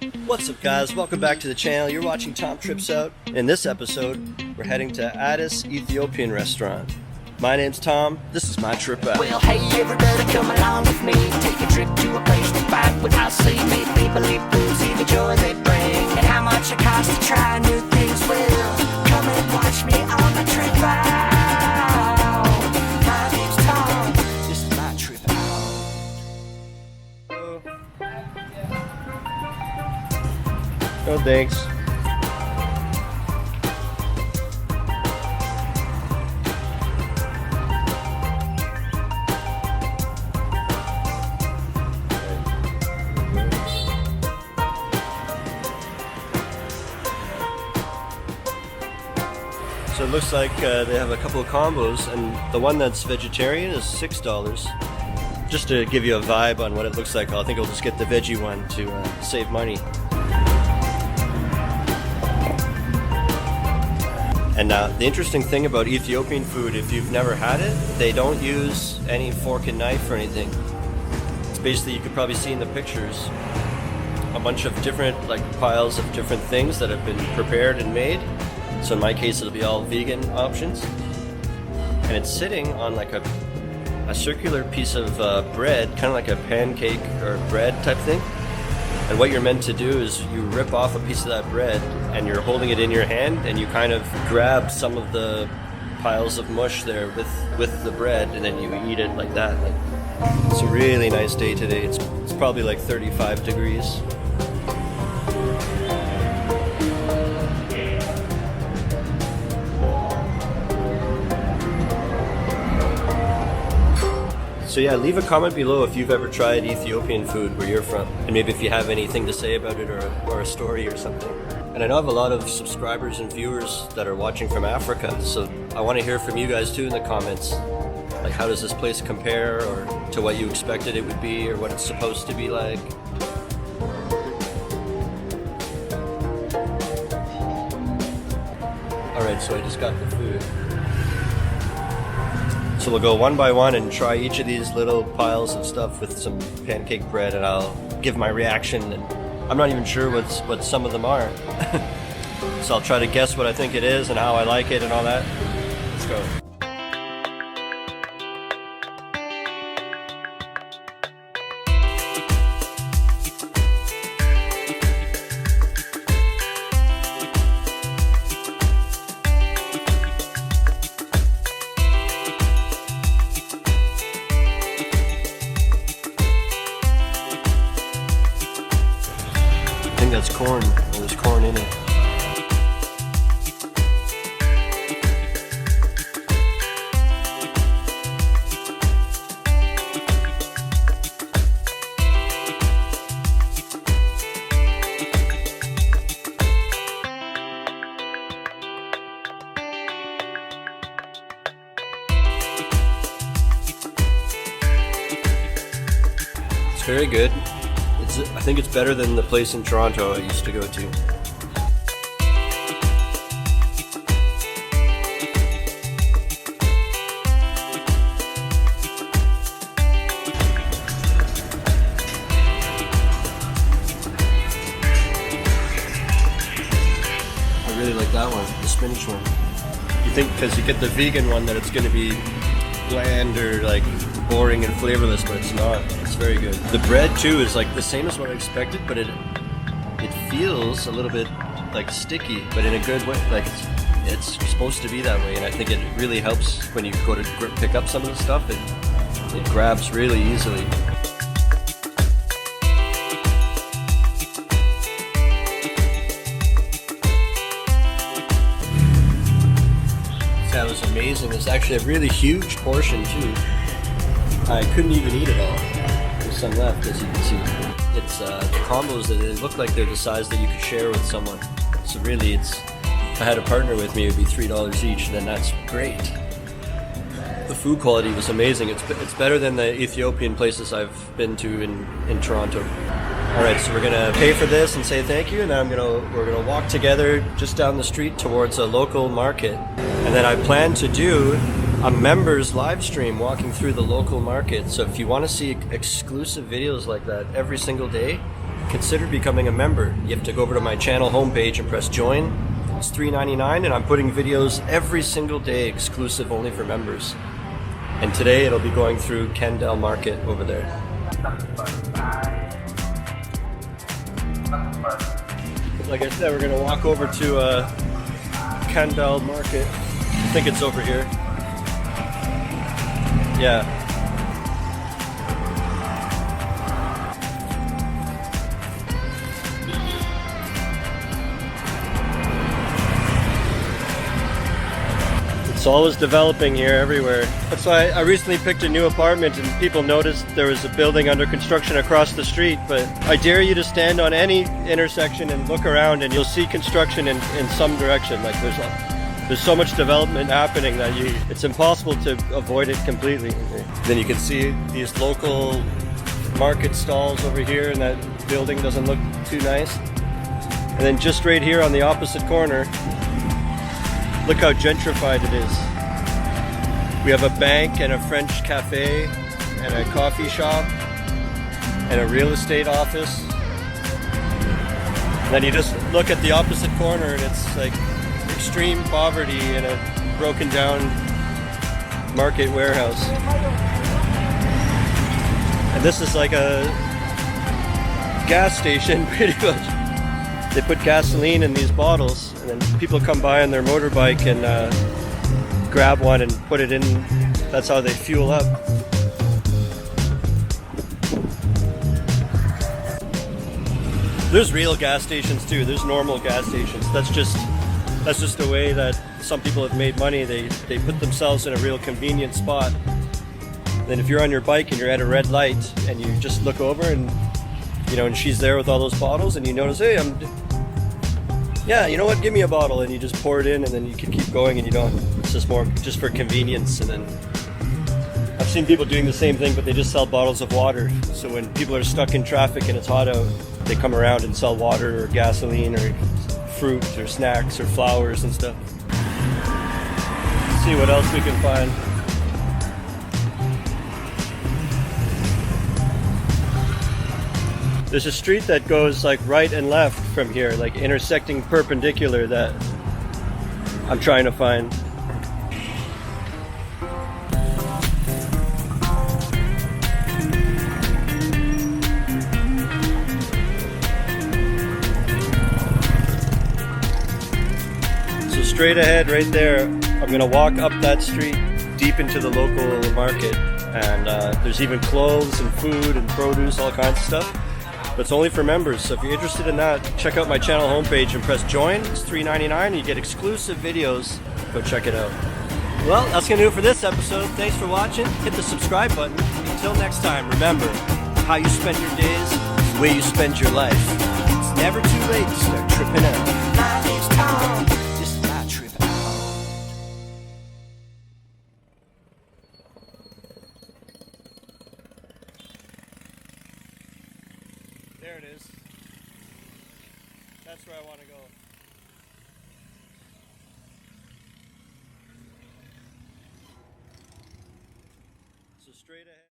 What's up guys, welcome back to the channel. You're watching Tom Trips Out. In this episode, we're heading to Addis Ethiopian Restaurant. My name's Tom, this is my trip out. Well, hey everybody, come along with me. Take a trip to a place to find without see. Meet people, eat food, see the joy they bring. And how much it costs to try new things. Well, come and watch me on the trip out. My name's Tom, this is my trip out. No thanks. So it looks like they have a couple of combos, and the one that's vegetarian is $6. Just to give you a vibe on what it looks like, I think I'll just get the veggie one to save money. And the interesting thing about Ethiopian food, if you've never had it, they don't use any fork and knife or anything. It's basically, you could probably see in the pictures, a bunch of different piles of different things that have been prepared and made. So in my case, it'll be all vegan options. And it's sitting on like a circular piece of bread, kind of like a pancake or bread type thing. And what you're meant to do is you rip off a piece of that bread and you're holding it in your hand and you kind of grab some of the piles of mush there with the bread, and then you eat it like that. It's a really nice day today. It's probably like 35 degrees. So yeah, leave a comment below if you've ever tried Ethiopian food where you're from, and maybe if you have anything to say about it or a story or something. And I know I have a lot of subscribers and viewers that are watching from Africa, so I want to hear from you guys too in the comments. Like, how does this place compare, or to what you expected it would be, or what it's supposed to be like? Alright, so I just got the food. So we'll go one by one and try each of these little piles of stuff with some pancake bread, and I'll give my reaction. And I'm not even sure what some of them are. So I'll try to guess what I think it is and how I like it and all that. Let's go. I think that's corn. There's corn in it. It's very good. I think it's better than the place in Toronto I used to go to. I really like that one, the spinach one. You think because you get the vegan one that it's going to be bland or like boring and flavorless, but it's not. It's very good. The bread too is like the same as what I expected, but it feels a little bit like sticky, but in a good way. Like it's supposed to be that way, and I think it really helps when you go to pick up some of the stuff. It grabs really easily. That was amazing. It's actually a really huge portion too. I couldn't even eat it all. There's some left, as you can see. It's the combos that they look like they're the size that you could share with someone. So really, if I had a partner with me, it would be $3 each, and then that's great. The food quality was amazing. It's better than the Ethiopian places I've been to in Toronto. All right, so we're gonna pay for this and say thank you, and then we're gonna walk together just down the street towards a local market, and then I plan to do a members live stream walking through the local market. So if you want to see exclusive videos like that every single day, consider becoming a member. You have to go over to my channel homepage and press join. It's $3.99 and I'm putting videos every single day exclusive only for members. And today it'll be going through Kendall Market over there. Like I said, we're gonna walk over to Kendall Market. I think it's over here. Yeah. It's always developing here everywhere. That's why I recently picked a new apartment and people noticed there was a building under construction across the street, but I dare you to stand on any intersection and look around and you'll see construction in some direction. Like there's so much development happening that it's impossible to avoid it completely. Then you can see these local market stalls over here, and that building doesn't look too nice. And then just right here on the opposite corner, look how gentrified it is. We have a bank and a French cafe and a coffee shop and a real estate office. And then you just look at the opposite corner and it's like extreme poverty in a broken down market warehouse. And this is like a gas station pretty much. They put gasoline in these bottles and then people come by on their motorbike and grab one and put it in. That's how they fuel up. There's real gas stations too. There's normal gas stations. That's just the way that some people have made money. They put themselves in a real convenient spot. Then if you're on your bike and you're at a red light and you just look over and and she's there with all those bottles and you notice, hey, yeah, you know what, give me a bottle, and you just pour it in and then you can keep going and you don't, it's just more just for convenience. And then I've seen people doing the same thing, but they just sell bottles of water. So when people are stuck in traffic and it's hot out, they come around and sell water or gasoline or fruit or snacks or flowers and stuff. Let's see what else we can find. There's a street that goes like right and left from here, like intersecting perpendicular, that I'm trying to find. So straight ahead right there, I'm gonna walk up that street deep into the local market, and there's even clothes and food and produce, all kinds of stuff. But it's only for members, so if you're interested in that, check out my channel homepage and press join. It's $3.99 and you get exclusive videos. Go check it out. Well, that's gonna do it for this episode. Thanks for watching. Hit the subscribe button. Until next time, remember, how you spend your days is the way you spend your life. It's never too late to start tripping out. My name's Tom. Just not tripping out. There it is. That's where I want to go. So straight ahead.